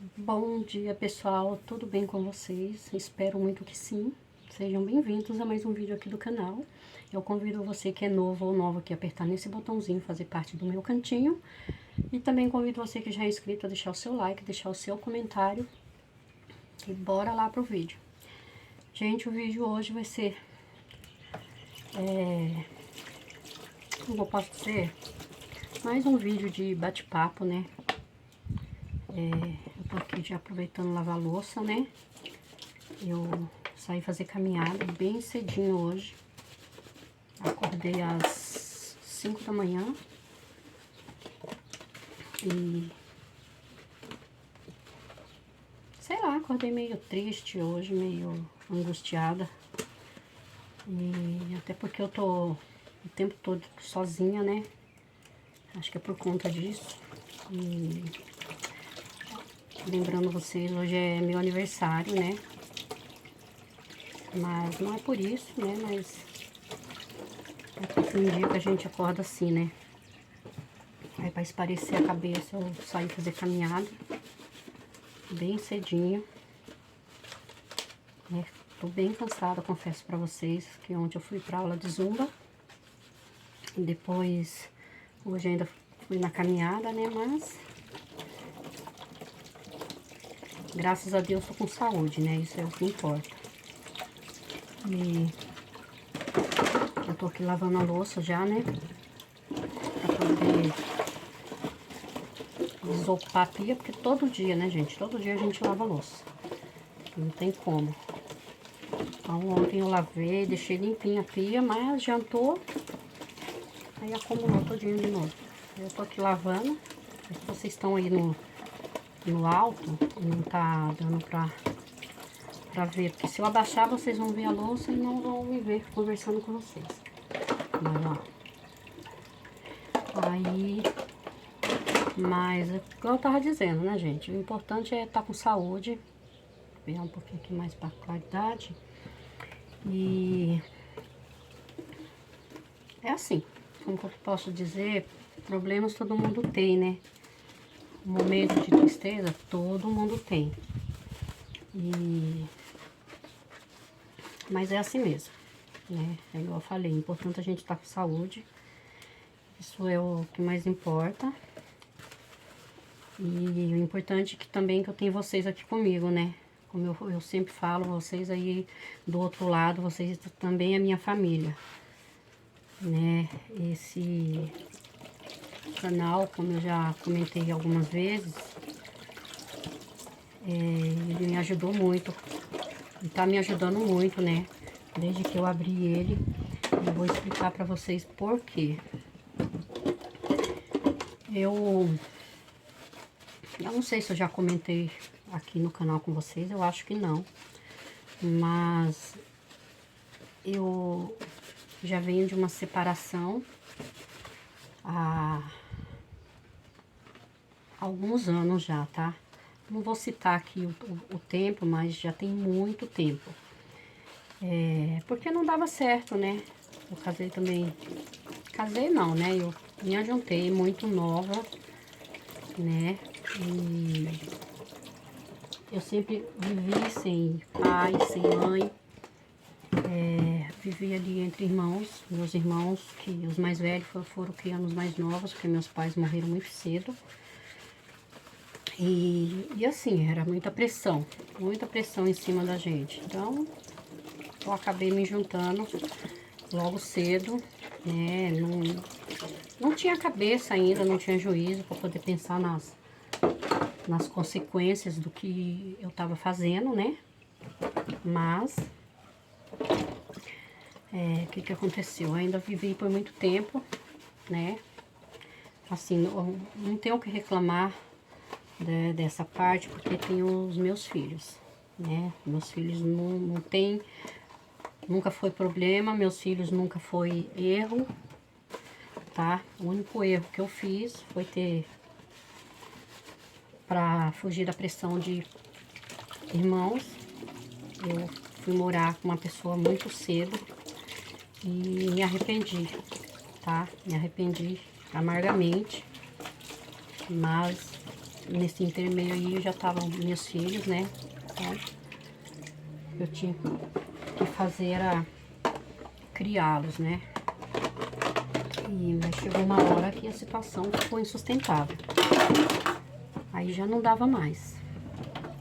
Bom dia, pessoal, tudo bem com vocês? Espero muito que sim. Sejam bem-vindos a mais um vídeo aqui do canal. Eu convido você que é novo ou nova aqui a apertar nesse botãozinho, fazer parte do meu cantinho. E também convido você que já é inscrito a deixar o seu like, deixar o seu comentário. E bora lá pro vídeo. Gente, o vídeo hoje vai ser... como eu posso dizer? Mais um vídeo de bate-papo, né? Eu tô aqui já aproveitando lavar a louça, né? Eu saí fazer caminhada bem cedinho hoje. Acordei às 5 da manhã. E... sei lá, acordei meio triste hoje, meio angustiada. E até porque eu tô o tempo todo sozinha, né? Acho que é por conta disso. E... lembrando vocês, hoje é meu aniversário, né? Mas não é por isso, né? Mas é porque um dia que a gente acorda assim, né? Aí pra esparecer a cabeça, eu saí fazer caminhada bem cedinho. Tô bem cansada, confesso pra vocês, que ontem eu fui pra aula de zumba. E depois, hoje ainda fui na caminhada, né? Mas... graças a Deus tô com saúde, né? Isso é o que importa. E eu tô aqui lavando a louça já, né? Pra poder desocupar a pia, porque todo dia, né, gente? Todo dia a gente lava a louça. Não tem como. Então ontem eu lavei, deixei limpinha a pia, mas jantou, aí acumulou todinho de novo. Eu tô aqui lavando. Vocês estão aí no alto, não tá dando pra ver, porque se eu abaixar vocês vão ver a louça e não vão me ver conversando com vocês. Mas ó, aí, mas igual eu tava dizendo, né, gente, o importante é estar com saúde. Vou virar um pouquinho aqui mais pra claridade. E é assim, como que eu posso dizer, problemas todo mundo tem, né? Momento de tristeza todo mundo tem. Mas é assim mesmo, né? É igual eu falei, é importante a gente estar com saúde. Isso é o que mais importa. E o importante é que também que eu tenho vocês aqui comigo, né? Como eu sempre falo, vocês aí do outro lado, vocês também é minha família, né? Esse canal, como eu já comentei algumas vezes, ele me ajudou muito, e tá me ajudando muito, né? Desde que eu abri ele, eu vou explicar pra vocês por quê. Eu não sei se eu já comentei aqui no canal com vocês, eu acho que não. Mas eu já venho de uma separação há alguns anos já, tá? Não vou citar aqui o tempo, mas já tem muito tempo. Porque não dava certo, né? Eu casei também... casei não, né? Eu me ajuntei muito nova, né? E eu sempre vivi sem pai, sem mãe. Vivi ali entre irmãos, meus irmãos, que os mais velhos foram criando os mais novos, porque meus pais morreram muito cedo. E assim, era muita pressão em cima da gente. Então, eu acabei me juntando logo cedo, né? Não tinha cabeça ainda, não tinha juízo para poder pensar nas consequências do que eu tava fazendo, né? Mas, o que aconteceu? Eu ainda vivi por muito tempo, né? Assim, não tenho o que reclamar dessa parte, porque tenho os meus filhos, né? Meus filhos não tem, nunca foi problema, meus filhos nunca foi erro, tá? O único erro que eu fiz foi pra fugir da pressão de irmãos, eu fui morar com uma pessoa muito cedo e me arrependi, tá? Me arrependi amargamente, mas nesse intermeio aí já estavam meus filhos, né? Então, eu tinha que fazer era criá-los, né? Mas chegou uma hora que a situação ficou insustentável. Aí já não dava mais.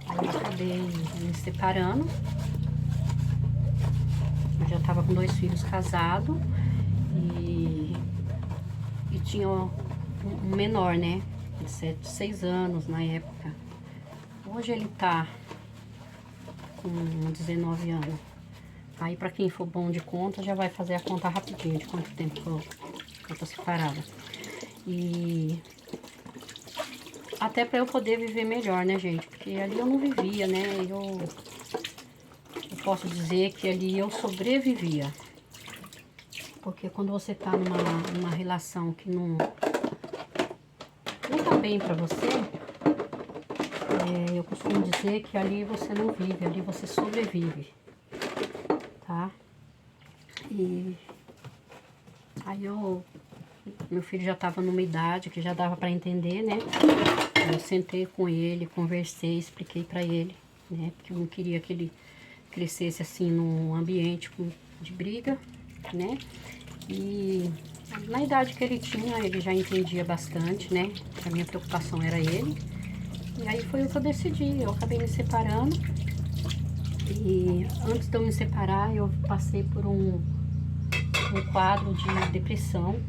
Aí eu acabei me separando. Eu já tava com 2 filhos casados e tinha um menor, né? De 6 anos na época. Hoje ele tá com 19 anos. Aí pra quem for bom de conta já vai fazer a conta rapidinho de quanto tempo que eu tô separada. E até pra eu poder viver melhor, né, gente? Porque ali eu não vivia, né? Eu posso dizer que ali eu sobrevivia. Porque quando você tá numa relação que não tá bem pra você, eu costumo dizer que ali você não vive, ali você sobrevive, tá? E aí meu filho já tava numa idade que já dava pra entender, né? Eu sentei com ele, conversei, expliquei pra ele, né? Porque eu não queria que ele crescesse assim num ambiente de briga, né? E na idade que ele tinha, ele já entendia bastante, né? A minha preocupação era ele. E aí foi o que eu decidi, eu acabei me separando. E antes de eu me separar, eu passei por um quadro de depressão.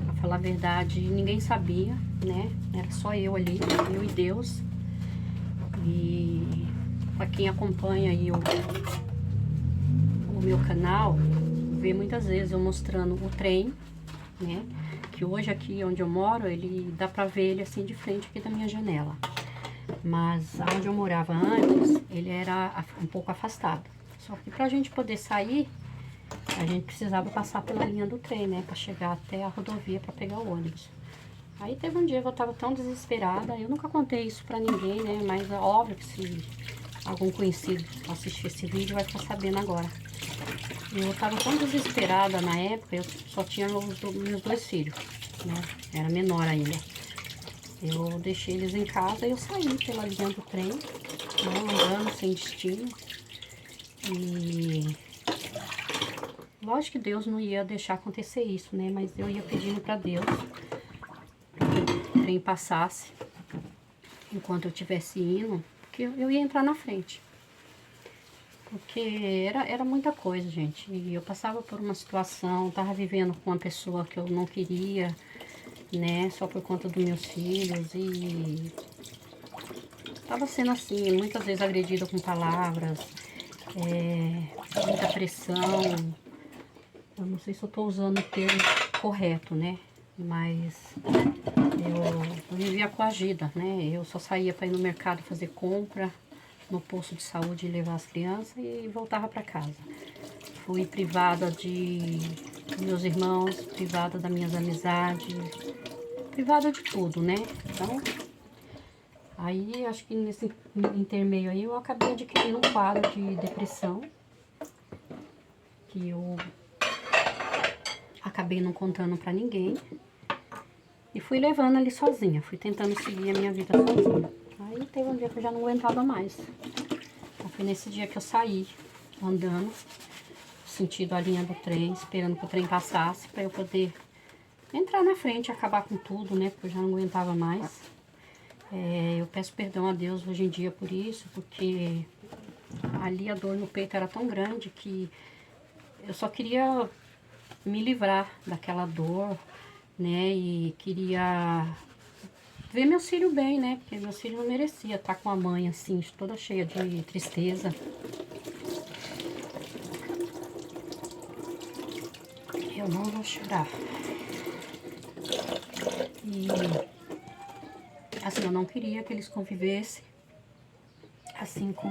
Pra falar a verdade, ninguém sabia, né? Era só eu ali, eu e Deus. E para quem acompanha aí o meu canal, vê muitas vezes eu mostrando o trem, né? Que hoje aqui onde eu moro, ele dá pra ver ele assim de frente aqui da minha janela. Mas onde eu morava antes, ele era um pouco afastado. Só que pra gente poder sair, a gente precisava passar pela linha do trem, né? Pra chegar até a rodovia pra pegar o ônibus. Aí teve um dia que eu tava tão desesperada, eu nunca contei isso pra ninguém, né? Mas é óbvio que se algum conhecido assistir esse vídeo vai ficar sabendo agora. Eu tava tão desesperada na época, eu só tinha meus 2 filhos, né? Era menor ainda. Eu deixei eles em casa e eu saí pela linha do trem, né? Andando sem destino. E lógico que Deus não ia deixar acontecer isso, né? Mas eu ia pedindo pra Deus que o trem passasse enquanto eu estivesse indo, porque eu ia entrar na frente. Porque era muita coisa, gente. E eu passava por uma situação, tava vivendo com uma pessoa que eu não queria, né? Só por conta dos meus filhos. E tava sendo assim, muitas vezes agredida com palavras, muita pressão. Eu não sei se eu tô usando o termo correto, né? Mas eu vivia coagida, né? Eu só saía para ir no mercado fazer compra, no posto de saúde levar as crianças e voltava para casa. Fui privada de meus irmãos, privada das minhas amizades, privada de tudo, né? Então, aí acho que nesse intermeio aí eu acabei adquirindo um quadro de depressão, que eu acabei não contando para ninguém. E fui levando ali sozinha, fui tentando seguir a minha vida sozinha. Aí teve um dia que eu já não aguentava mais. Então foi nesse dia que eu saí, andando, sentido a linha do trem, esperando que o trem passasse para eu poder entrar na frente e acabar com tudo, né? Porque eu já não aguentava mais. Eu peço perdão a Deus hoje em dia por isso, porque ali a dor no peito era tão grande que eu só queria me livrar daquela dor, né? E queria ver meus filhos bem, né? Porque meus filhos não mereciam estar com a mãe assim, toda cheia de tristeza. Eu não vou chorar. E assim, eu não queria que eles convivessem assim com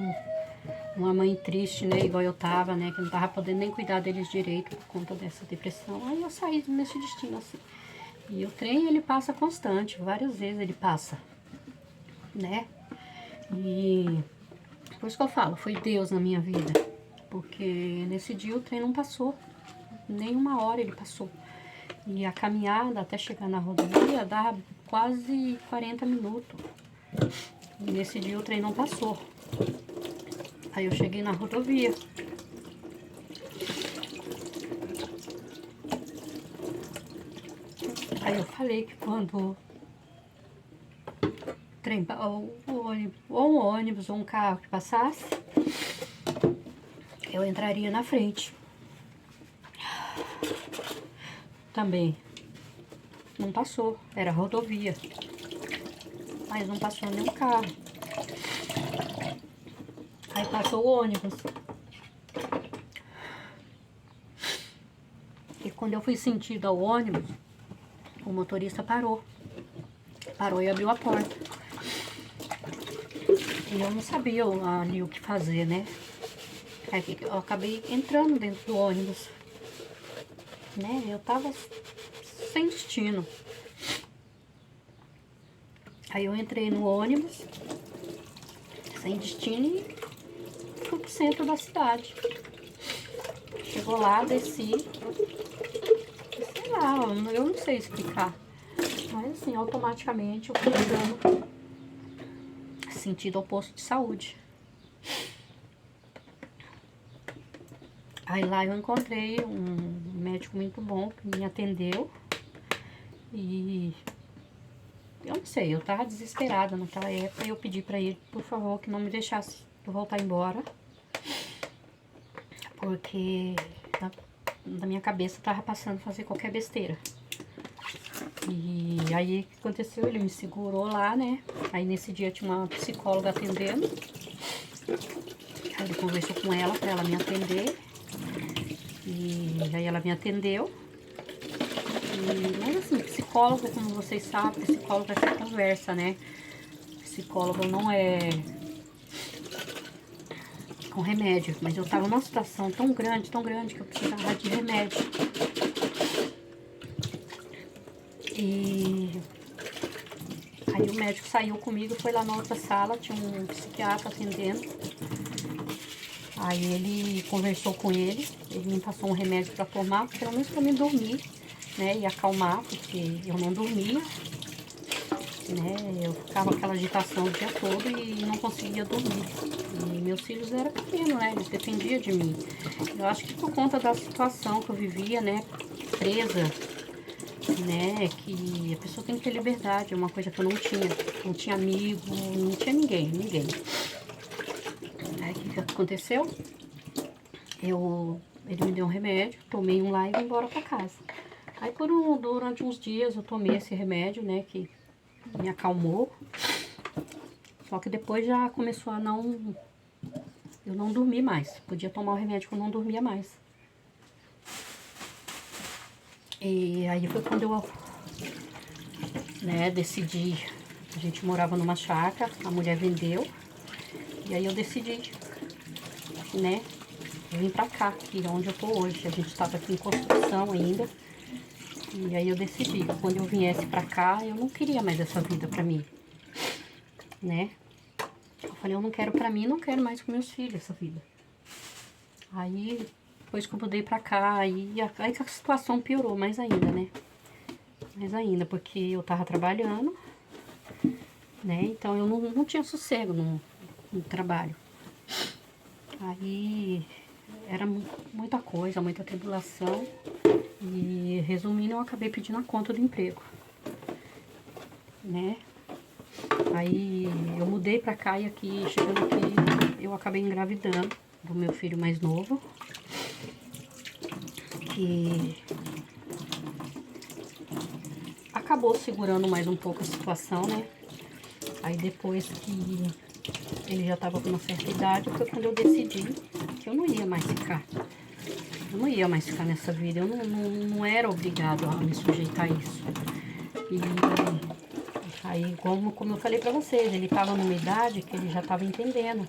uma mãe triste, né? Igual eu tava, né? Que não tava podendo nem cuidar deles direito por conta dessa depressão. Aí eu saí nesse destino assim. E o trem, ele passa constante, várias vezes ele passa, né? E por isso que eu falo, foi Deus na minha vida. Porque nesse dia o trem não passou, nem uma hora ele passou. E a caminhada até chegar na rodovia dá quase 40 minutos. E nesse dia o trem não passou. Aí eu cheguei na rodovia. Aí eu falei que quando trem, ou um ônibus ou um carro que passasse, eu entraria na frente. Também não passou, era rodovia, mas não passou nenhum carro. Aí passou o ônibus. E quando eu fui sentido ao ônibus, o motorista parou e abriu a porta. E eu não sabia ali o que fazer, né? Aí eu acabei entrando dentro do ônibus, né? Eu tava sem destino. Aí eu entrei no ônibus, sem destino, e fui pro centro da cidade. Chegou lá, desci, sei lá, eu não sei explicar. Mas assim, automaticamente eu fui andando sentido ao posto de saúde. Aí lá eu encontrei um médico muito bom que me atendeu. E eu não sei, eu tava desesperada naquela época e eu pedi pra ele, por favor, que não me deixasse eu voltar embora. Porque na minha cabeça tava passando a fazer qualquer besteira. E aí o que aconteceu? Ele me segurou lá, né? Aí nesse dia tinha uma psicóloga atendendo. Aí ele conversou com ela pra ela me atender. E aí ela me atendeu. Mas assim, psicólogo, como vocês sabem, psicólogo é essa conversa, né? Psicólogo não é com remédio. Mas eu tava numa situação tão grande que eu precisava de remédio. E aí o médico saiu comigo, foi lá na outra sala, tinha um psiquiatra atendendo. Aí ele conversou com ele me passou um remédio para tomar, pelo menos para me dormir, né, e acalmar, porque eu não dormia, né, eu ficava aquela agitação o dia todo e não conseguia dormir. E meus filhos eram pequenos, né, eles dependiam de mim. Eu acho que por conta da situação que eu vivia, né, presa, né, que a pessoa tem que ter liberdade, é uma coisa que eu não tinha amigo, não tinha ninguém. Aí o que aconteceu? Ele me deu um remédio, tomei um lá e vim embora pra casa. Aí durante uns dias eu tomei esse remédio, né, que me acalmou. Só que depois já começou a eu não dormi mais. Podia tomar o remédio que eu não dormia mais. E aí foi quando eu, né, decidi. A gente morava numa chácara, a mulher vendeu. E aí eu decidi, né, vim pra cá, que é onde eu tô hoje. A gente tava aqui em construção ainda. E aí eu decidi, quando eu viesse pra cá, eu não queria mais essa vida pra mim, né? Eu falei, eu não quero pra mim, não quero mais com meus filhos essa vida. Aí, depois que eu mudei pra cá, aí que a situação piorou mais ainda, né? Mais ainda, porque eu tava trabalhando, né? Então eu não tinha sossego no trabalho. Aí era muita coisa, muita tribulação. E resumindo, eu acabei pedindo a conta do emprego, né? Aí eu mudei pra cá e chegando aqui, eu acabei engravidando do meu filho mais novo. E acabou segurando mais um pouco a situação, né? Aí depois que ele já tava com uma certa idade, foi quando eu decidi que eu não ia mais ficar. Eu não ia mais ficar nessa vida, eu não era obrigado a me sujeitar a isso. E aí, como eu falei pra vocês, ele tava numa idade que ele já tava entendendo.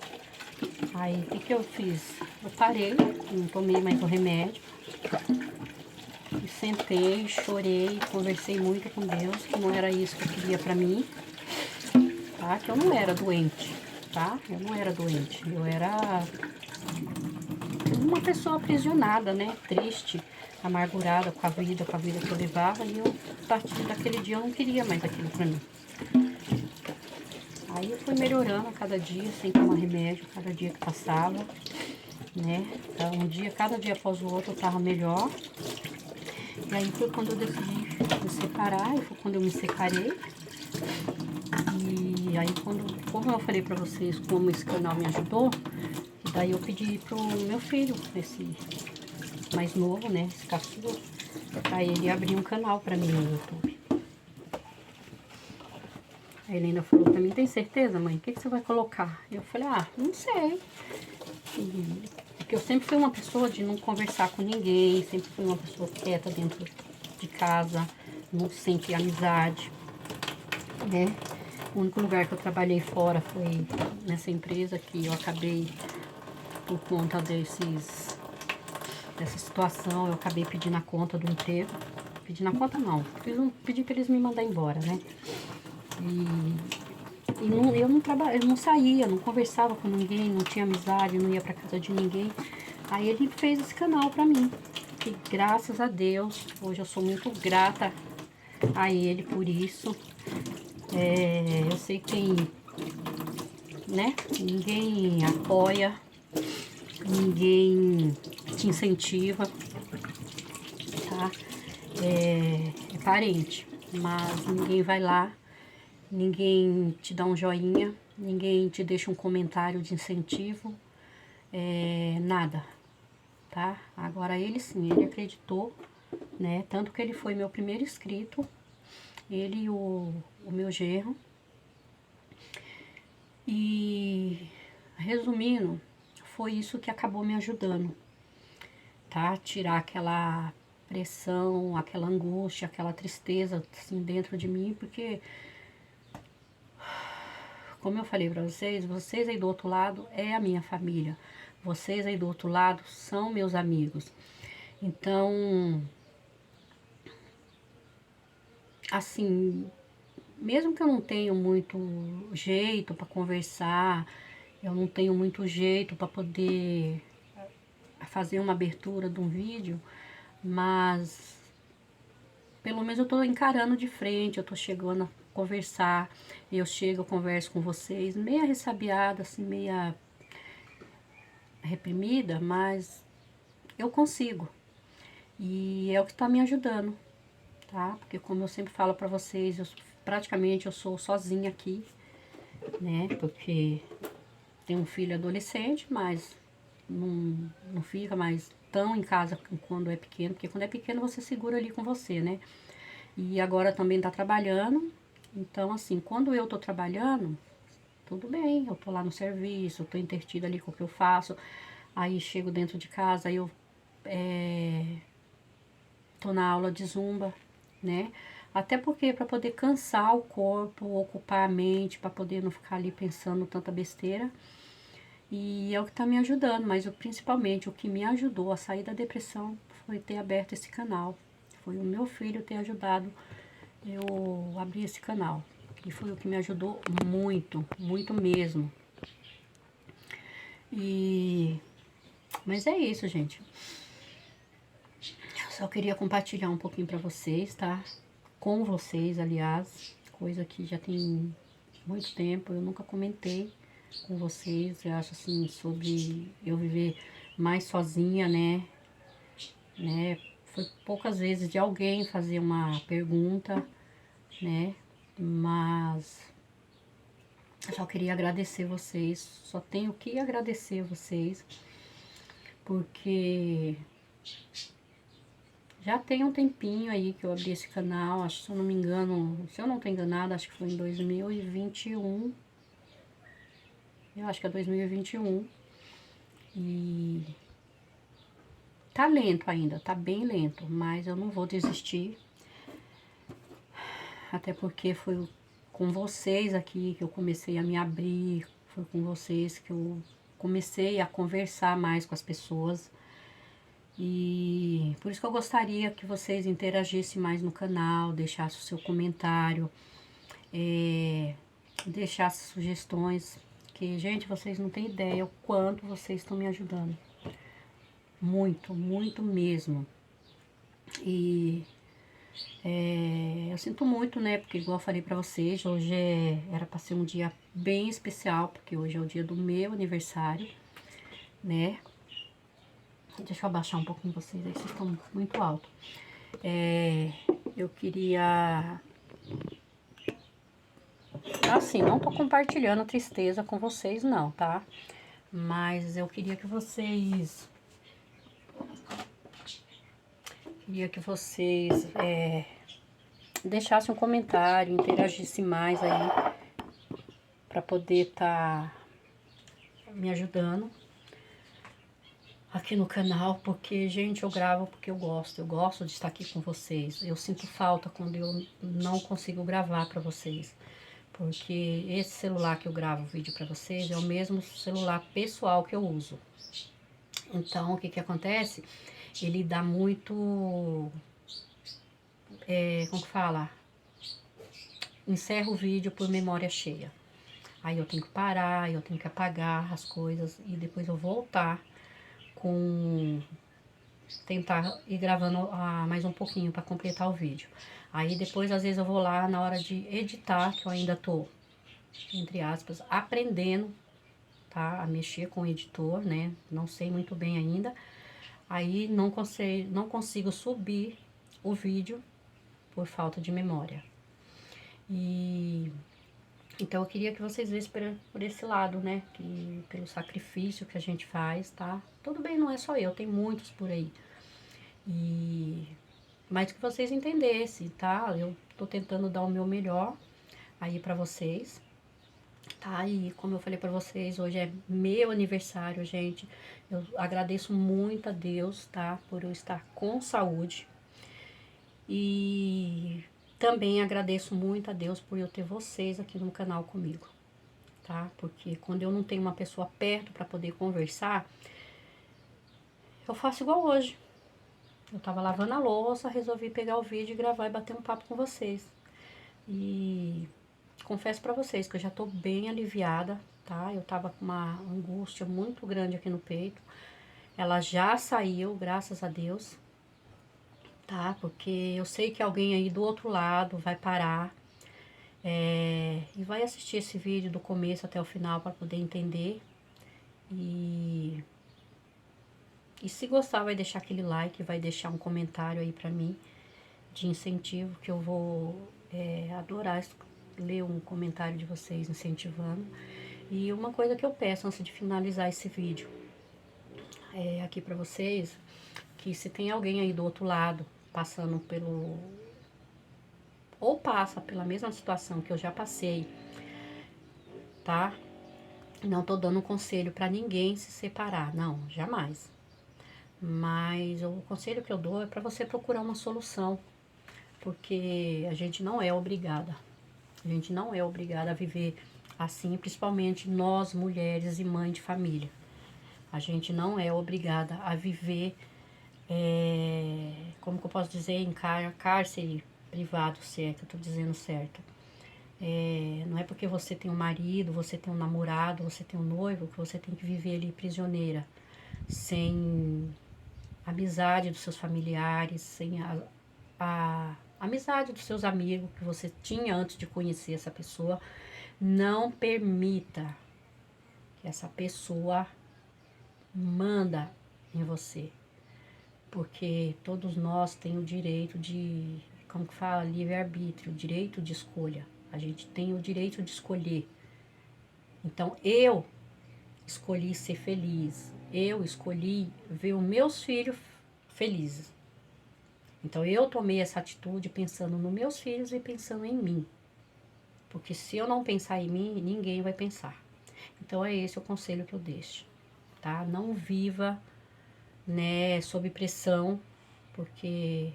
Aí, o que eu fiz? Eu parei, não tomei mais o remédio. E sentei, chorei, conversei muito com Deus, que não era isso que eu queria pra mim. Tá? Que eu não era doente, tá? Eu não era doente, eu uma pessoa aprisionada, né? Triste, amargurada com a vida que eu levava. E eu, a partir daquele dia, eu não queria mais aquilo pra mim. Aí eu fui melhorando a cada dia, sem tomar remédio, cada dia que passava, né? Cada dia após o outro eu tava melhor. E aí foi quando eu decidi me separar, e foi quando eu me separei. E aí como eu falei pra vocês como esse canal me ajudou, daí eu pedi pro meu filho, esse mais novo, né, esse caçula, pra ele abrir um canal pra mim no YouTube. Aí ele ainda falou pra mim, tem certeza, mãe? O que você vai colocar? Eu falei, não sei. Porque eu sempre fui uma pessoa de não conversar com ninguém, sempre fui uma pessoa quieta dentro de casa, não senti amizade, né? O único lugar que eu trabalhei fora foi nessa empresa que eu acabei, por conta dessa situação, eu acabei pedindo a conta do emprego. Pedindo a conta não, pedi pra eles me mandarem embora, né? Eu não saía, não conversava com ninguém, não tinha amizade, não ia pra casa de ninguém. Aí ele fez esse canal pra mim. E graças a Deus, hoje eu sou muito grata a ele por isso. Eu sei que tem, né? Ninguém apoia, ninguém te incentiva, tá? É parente, mas ninguém vai lá, ninguém te dá um joinha, ninguém te deixa um comentário de incentivo, nada, tá? Agora ele sim, ele acreditou, né? Tanto que ele foi meu primeiro inscrito, ele e o meu genro. E resumindo, foi isso que acabou me ajudando, tá? Tirar aquela pressão, aquela angústia, aquela tristeza assim dentro de mim, porque como eu falei pra vocês, vocês aí do outro lado é a minha família. Vocês aí do outro lado são meus amigos. Então, assim, mesmo que eu não tenha muito jeito para conversar, eu não tenho muito jeito para poder fazer uma abertura de um vídeo, mas pelo menos eu tô encarando de frente, eu tô chegando a conversar, eu chego, eu converso com vocês, meia ressabiada, assim, meia reprimida, mas eu consigo. E é o que tá me ajudando, tá? Porque como eu sempre falo pra vocês, praticamente eu sou sozinha aqui, né? Porque tenho um filho adolescente, mas não fica mais tão em casa quando é pequeno, porque quando é pequeno você segura ali com você, né? E agora também tá trabalhando, então assim, quando eu tô trabalhando, tudo bem, eu tô lá no serviço, eu tô entretida ali com o que eu faço, aí chego dentro de casa, aí eu tô na aula de zumba, né? Até porque para poder cansar o corpo, ocupar a mente, para poder não ficar ali pensando tanta besteira. E é o que tá me ajudando, mas principalmente o que me ajudou a sair da depressão foi ter aberto esse canal. Foi o meu filho ter ajudado eu abrir esse canal. E foi o que me ajudou muito, muito mesmo. Mas é isso, gente. Eu só queria compartilhar um pouquinho pra vocês, tá? Com vocês, aliás, coisa que já tem muito tempo, eu nunca comentei com vocês, eu acho assim, sobre eu viver mais sozinha, né? Foi poucas vezes de alguém fazer uma pergunta, né? Mas eu só queria agradecer vocês, só tenho que agradecer vocês, porque já tem um tempinho aí que eu abri esse canal, acho que se eu não me engano, se eu não tô enganada, acho que foi em 2021. Eu acho que é 2021. E tá lento ainda, tá bem lento, mas eu não vou desistir. Até porque foi com vocês aqui que eu comecei a me abrir, foi com vocês que eu comecei a conversar mais com as pessoas. E por isso que eu gostaria que vocês interagissem mais no canal, deixassem o seu comentário, deixassem sugestões, que, gente, vocês não têm ideia o quanto vocês estão me ajudando. muito, muito mesmo. E eu sinto muito, né? Porque igual eu falei pra vocês, hoje era pra ser um dia bem especial, porque hoje é o dia do meu aniversário, né? Deixa eu abaixar um pouquinho vocês aí, vocês estão muito alto. Eu queria... Assim, não tô compartilhando tristeza com vocês não, tá? Mas eu queria que vocês... deixassem um comentário, interagissem mais aí, pra poder tá me ajudando aqui no canal, porque, gente, eu gravo porque eu gosto de estar aqui com vocês. Eu sinto falta quando eu não consigo gravar pra vocês, porque esse celular que eu gravo vídeo pra vocês é o mesmo celular pessoal que eu uso. Então, o que que acontece? Ele dá muito, como que fala? Encerra o vídeo por memória cheia. Aí eu tenho que parar, eu tenho que apagar as coisas e depois eu voltar com... tentar ir gravando mais um pouquinho para completar o vídeo. Aí depois, às vezes, eu vou lá na hora de editar, que eu ainda tô, entre aspas, aprendendo, tá? A mexer com o editor, né? Não sei muito bem ainda. Aí não consigo subir o vídeo por falta de memória. E então eu queria que vocês vissem por esse lado, né? Que, pelo sacrifício que a gente faz, tá? Tudo bem, não é só eu, tem muitos por aí. Mas que vocês entendessem, tá? Eu tô tentando dar o meu melhor aí pra vocês, tá? E como eu falei pra vocês, hoje é meu aniversário, gente. Eu agradeço muito a Deus, tá? Por eu estar com saúde. E também agradeço muito a Deus por eu ter vocês aqui no canal comigo, tá? Porque quando eu não tenho uma pessoa perto pra poder conversar, eu faço igual hoje. Eu tava lavando a louça, resolvi pegar o vídeo e gravar e bater um papo com vocês. E confesso pra vocês que eu já tô bem aliviada, tá? Eu tava com uma angústia muito grande aqui no peito. Ela já saiu, graças a Deus, tá? Porque eu sei que alguém aí do outro lado vai parar e vai assistir esse vídeo do começo até o final para poder entender. E se gostar, vai deixar aquele like, vai deixar um comentário aí pra mim de incentivo, que eu vou adorar ler um comentário de vocês incentivando. E uma coisa que eu peço antes de finalizar esse vídeo aqui pra vocês, que se tem alguém aí do outro lado passando pelo... ou passa pela mesma situação que eu já passei, tá? Não tô dando um conselho pra ninguém se separar, não, jamais. Mas o conselho que eu dou é pra você procurar uma solução, porque a gente não é obrigada. A gente não é obrigada a viver assim, principalmente nós, mulheres e mães de família. A gente não é obrigada a viver, como que eu posso dizer, em cárcere privado, se é que eu tô dizendo certo. Não é porque você tem um marido, você tem um namorado, você tem um noivo, que você tem que viver ali prisioneira, sem amizade dos seus familiares, sem a amizade dos seus amigos que você tinha antes de conhecer essa pessoa. Não permita que essa pessoa manda em você, porque todos nós temos o direito de, como que fala, livre-arbítrio, direito de escolha. A gente tem o direito de escolher. Então eu escolhi ser feliz, eu escolhi ver os meus filhos felizes. Então eu tomei essa atitude pensando nos meus filhos e pensando em mim. Porque se eu não pensar em mim, ninguém vai pensar. Então é esse o conselho que eu deixo, tá? Não viva, né, sob pressão, porque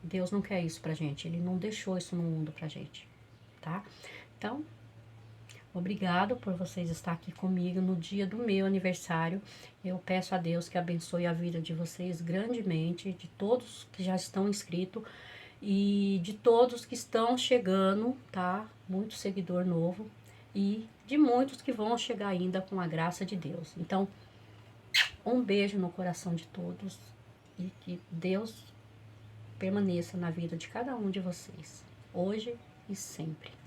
Deus não quer isso pra gente. Ele não deixou isso no mundo pra gente, tá? Então, obrigado por vocês estar aqui comigo no dia do meu aniversário. Eu peço a Deus que abençoe a vida de vocês grandemente, de todos que já estão inscritos e de todos que estão chegando, tá? Muito seguidor novo e de muitos que vão chegar ainda com a graça de Deus. Então, Um beijo no coração de todos e que Deus permaneça na vida de cada um de vocês, hoje e sempre.